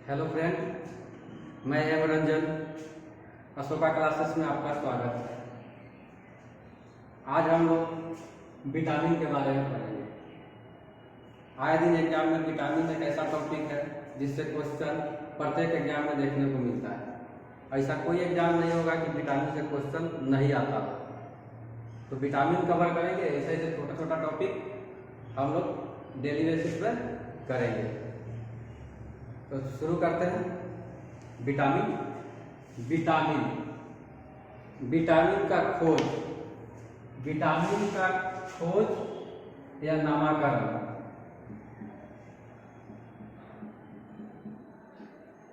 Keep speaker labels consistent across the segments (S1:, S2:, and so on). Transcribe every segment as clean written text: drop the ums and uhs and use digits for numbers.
S1: Hello friend, मैं M Ranjan, Ashoka classes में आपका स्वागत है। आज हम लोग विटामिन के बारे में पढ़ेंगे। आए दिन एग्जाम में विटामिन एक ऐसा टॉपिक है जिससे क्वेश्चन प्रत्येक एग्जाम में देखने को मिलता है। ऐसा कोई एग्जाम नहीं होगा कि विटामिन से क्वेश्चन नहीं आता हो। तो विटामिन कवर करेंगे, ऐसे ऐसे छोटा छोटा टॉपिक हम लोग डेली बेसिस पर करेंगे। तो शुरू करते हैं। विटामिन विटामिन विटामिन का खोज, विटामिन का खोज या नामकरण।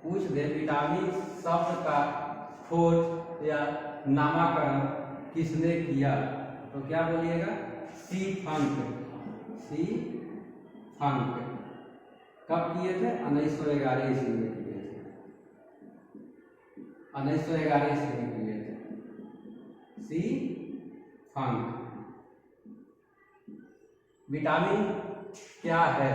S1: पूछ दे विटामिन शब्द का खोज या नामकरण किसने किया, तो क्या बोलिएगा? सी फंक। सी फंक कब किए थे? 1911 ईस्वी में किए थे। 1911 ईस्वी में किए थे सी फंक। विटामिन क्या है?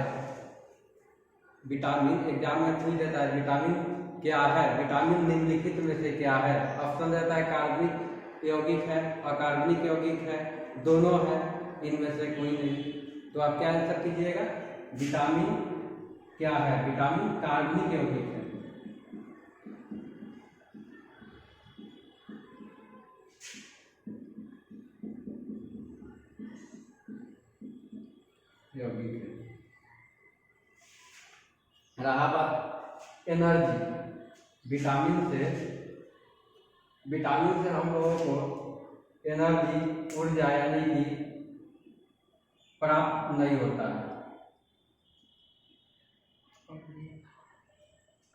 S1: विटामिन एग्जाम में पूछ देता है विटामिन क्या है। विटामिन निम्नलिखित में से क्या है? ऑप्शन देता है कार्बनिक यौगिक है, अकार्बनिक यौगिक है, दोनों है, इनमें से कोई नहीं। तो आप क्या आंसर कीजिएगा? विटामिन क्या है? विटामिन कार्बनिक यौगिक है। यौगिक है। रहा बात एनर्जी। विटामिन से हम लोगों को एनर्जी, ऊर्जा यानी कि प्राप्त नहीं होता है।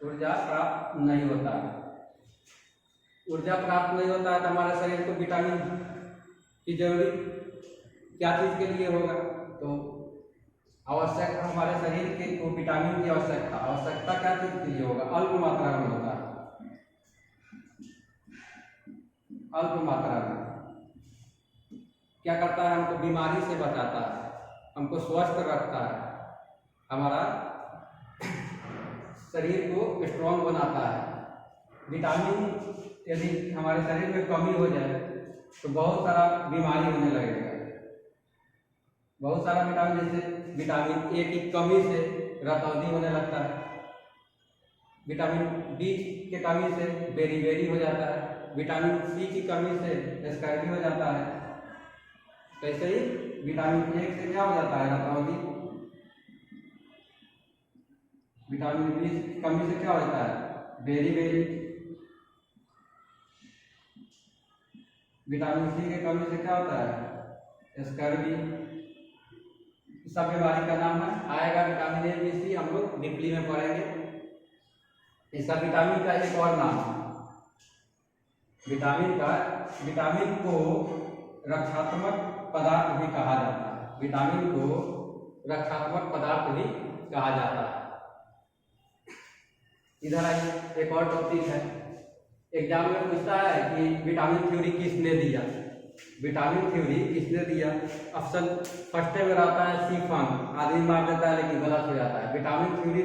S1: ऊर्जा प्राप्त नहीं होता है। ऊर्जा प्राप्त नहीं होता है तो हमारे शरीर को विटामिन की जरूरत क्या चीज के लिए होगा? तो आवश्यक हमारे शरीर के को विटामिन की आवश्यकता क्या चीज के लिए होगा? अल्प मात्रा में होता है। अल्प मात्रा में क्या करता है? हमको बीमारी से बचाता है, हमको स्वस्थ रखता है, हमारा शरीर को स्ट्रॉन्ग बनाता है। विटामिन यदि हमारे शरीर में कमी हो जाए तो बहुत सारा बीमारी होने लगेगा। बहुत सारा विटामिन, जैसे विटामिन ए की कमी से रतौंधी होने लगता है, विटामिन बी की कमी से बेरी हो जाता है, विटामिन सी की कमी से स्कर्वी हो जाता है। कैसे ही विटामिन ए से क्या हो जाता है? रतौंधी। विटामिन बी की कमी से क्या हो जाता है? बेरी। विटामिन सी की कमी से क्या होता है? स्कर्वी। सब बीमारी का नाम है, आएगा विटामिन ए बी सी, हम लोग डीपली में पढ़ेंगे। इसका विटामिन का एक और नाम है। विटामिन को रक्षात्मक पदार्थ भी कहा जाता है। विटामिन को रक्षात्मक पदार्थ भी कहा जाता है। इधर आइए, एक और टॉपिक है। एग्जाम में पूछता है कि विटामिन थ्योरी किसने दिया? विटामिन थ्योरी किसने दिया? ऑप्शन फर्स्ट में रहता है सी फंक। आदमी मार देता है लेकिन गलत हो जाता है। विटामिन थ्योरी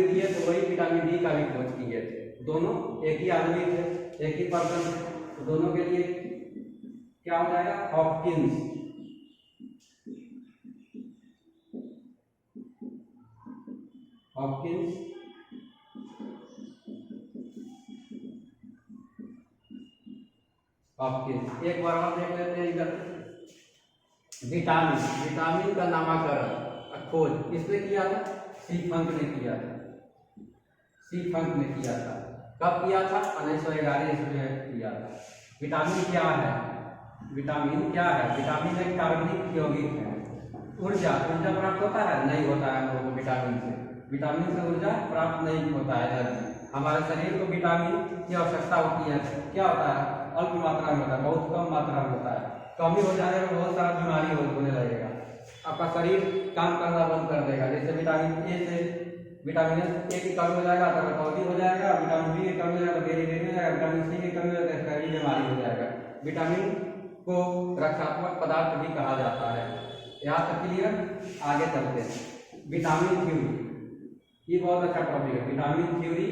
S1: दिए तो वही विटामिन डी का भी खोज किए थे। दोनों एक ही आदमी थे, एक ही पर्सन थे, तो दोनों के लिए क्या हो जाएगा? हॉपकिंस। एक बार और देख लेते हैं इधर। विटामिन का नामकरण खोज किसने किया था? सी फंक ने किया था। कब किया था? 1911 ईस्वी में किया था। विटामिन क्या है? विटामिन एक कार्बनिक यौगिक है। ऊर्जा प्राप्त होता है? नहीं होता है हम लोगों को। विटामिन से ऊर्जा प्राप्त नहीं होता है। हमारे शरीर को विटामिन की आवश्यकता होती है। क्या होता है? अल्प मात्रा में होता है, बहुत कम मात्रा में होता है। कमी हो जाने में बहुत सारा बीमारी होने लगेगा, आपका शरीर काम करना बंद कर देगा। जैसे विटामिन ए की कमी हो जाएगा तो रतौंधी हो जाएगा, विटामिन बी की कमी हो जाएगा तो बेरी हो जाएगा, विटामिन सी की कमी हो जाएगा तो स्कर्वी बीमारी हो जाएगा। विटामिन को रक्षात्मक पदार्थ भी कहा जाता है। यहाँ तक क्लियर? आगे चलते हैं। Vitamin theory. ये बहुत अच्छा टॉपिक है। विटामिन थ्योरी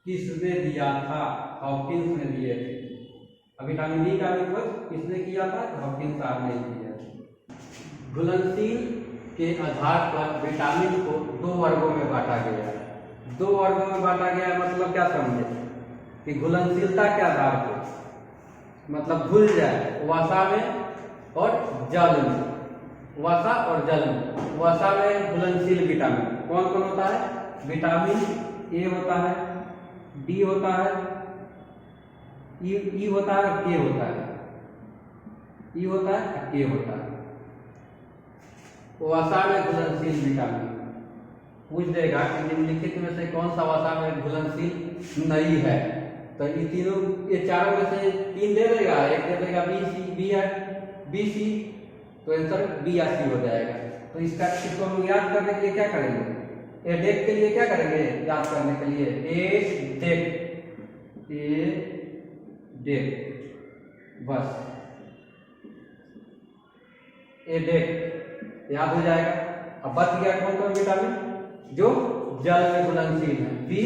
S1: किसने दिया था? हॉकिंस ने दिए थे। अब विटामिन डी का भी खोज किसने किया था? हॉकिंस साहब ने किया। घुलनशील के आधार पर विटामिन को 2 वर्गों में बांटा गया है। 2 वर्गों में बांटा गया है मतलब क्या समझे कि घुलनशीलता के आधार पर, मतलब घुल जाए वसा में और जल में, वसा और जल में। वसा में घुलनशील विटामिन कौन कौन होता है? विटामिन ए होता है, डी होता है, ई होता है, के होता है, ई होता है, के होता है। वसा में घुलनशील विटामिन पूछ देगा कि निम्नलिखित में से कौन सा वसा में घुलनशील नहीं है, तो ये तीनों, ये चारों में से 3 दे देगा, एक दे देगा बी सी, तो आंसर बी या सी हो जाएगा। तो इसको हम याद करने के लिए क्या करेंगे? एडेक के लिए क्या करेंगे याद करने के लिए? एडेक, बस एडेक याद हो जाएगा। अब बच गया कौन कौन विटामिन जो जल में घुलनशील है? बी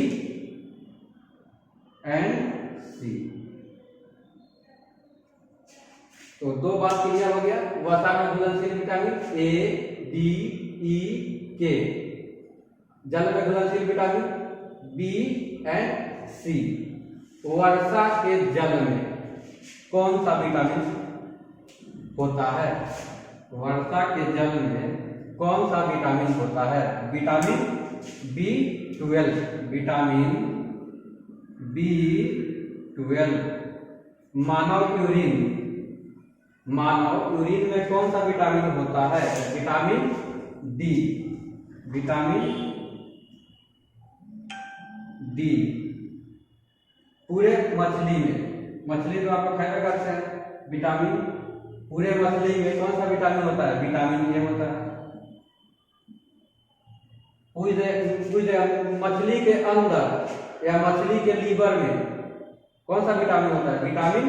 S1: एंड सी। तो 2 बात क्लियर हो गया। वसा में घुलनशील विटामिन ए, डी, ई, के। जल में घुलनशील विटामिन बी एंड सी। वर्षा के जल में कौन सा विटामिन होता है? वर्षा के जल में कौन सा विटामिन होता है? Vitamin B12, vitamin B12। मानव यूरिन में कौन सा विटामिन होता है? Vitamin D, vitamin D. पूरे मछली तो आप लोग खाया करते हैं, विटामिन पूरे मछली में कौन सा विटामिन होता है? विटामिन ए होता है। मछली के अंदर या मछली के लीवर में कौन सा विटामिन होता है? विटामिन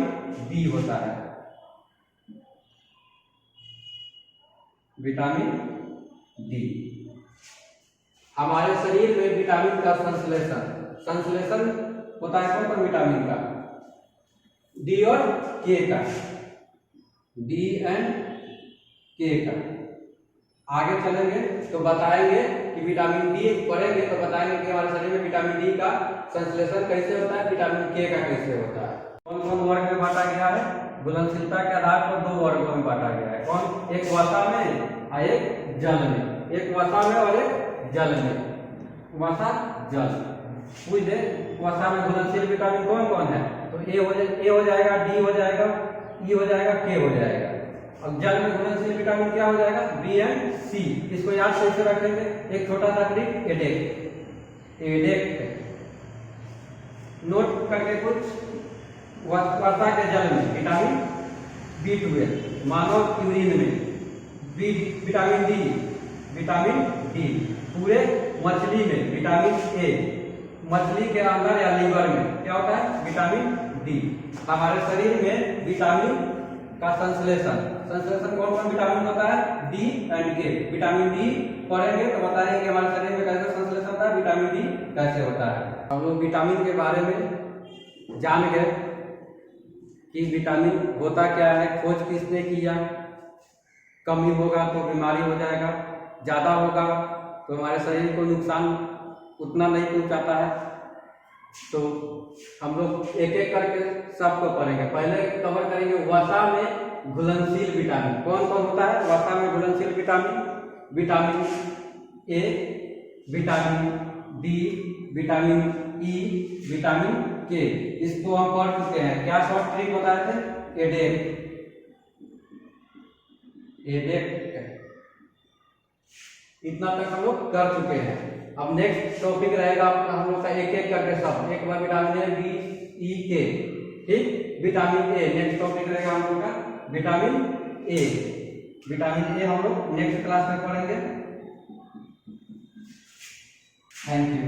S1: डी होता है, विटामिन डी। हमारे शरीर में विटामिन का संश्लेषण होता है कौन कौन विटामिन का? डी और के का, डी एंड के का। आगे चलेंगे तो बताएंगे कि विटामिन डी पढ़ेंगे तो बताएंगे कि हमारे शरीर में विटामिन डी का संश्लेषण कैसे होता है, विटामिन के का कैसे होता है। कौन कौन वर्ग में बांटा गया है? घुलनशीलता के आधार पर 2 वर्गों में बांटा गया है। कौन? एक वसा में और एक जल में। एक वसा में और एक जल में। वसा जल पूछ दे वसा में घुलनशील विटामिन कौन कौन है? तो ए हो जाएगा, डी हो जाएगा, ई हो जाएगा, के हो जाएगा। अब जल में घुलनशील विटामिन क्या हो जाएगा? बी एंड सी। इसको याद कैसे रखेंगे? एक छोटा सा ट्रिक, एडेक नोट करके कुछ। वर्षा के जल में विटामिन B12, मानव यूरिन में विटामिन डी, पूरे मछली में विटामिन ए, मछली के अंदर या लीवर में क्या होता है? Vitamin D. हमारे शरीर में विटामिन का संश्लेषण कौन कौन विटामिन होता है? डी एंड के। विटामिन डी पढ़ेंगे तो बताएंगे हमारे शरीर में कैसे संश्लेषण होता है, विटामिन डी कैसे होता है। हम लोग विटामिन के बारे में जान गए कि विटामिन होता क्या है, खोज किसने किया। कमी होगा तो बीमारी हो जाएगा, ज़्यादा होगा तो हमारे शरीर को नुकसान उतना नहीं पहुंचाता है। तो हम लोग एक एक करके सबको पढ़ेंगे। पहले कवर करेंगे वसा में घुलनशील विटामिन कौन कौन होता है। वसा में घुलनशील vitamin, vitamin A, vitamin D, vitamin E, vitamin के। इसको हम पढ़ चुके हैं। क्या शॉर्ट ट्रिक बताए थे? एडेक। इतना तक हम लोग कर चुके हैं। अब नेक्स्ट टॉपिक रहेगा हम लोग का एक एक करके सब। एक बार विटामिन ए, बी, ई, के, ठीक। विटामिन ए नेक्स्ट टॉपिक रहेगा हम लोग का विटामिन ए। विटामिन ए हम लोग नेक्स्ट क्लास में पढ़ेंगे। Thank you.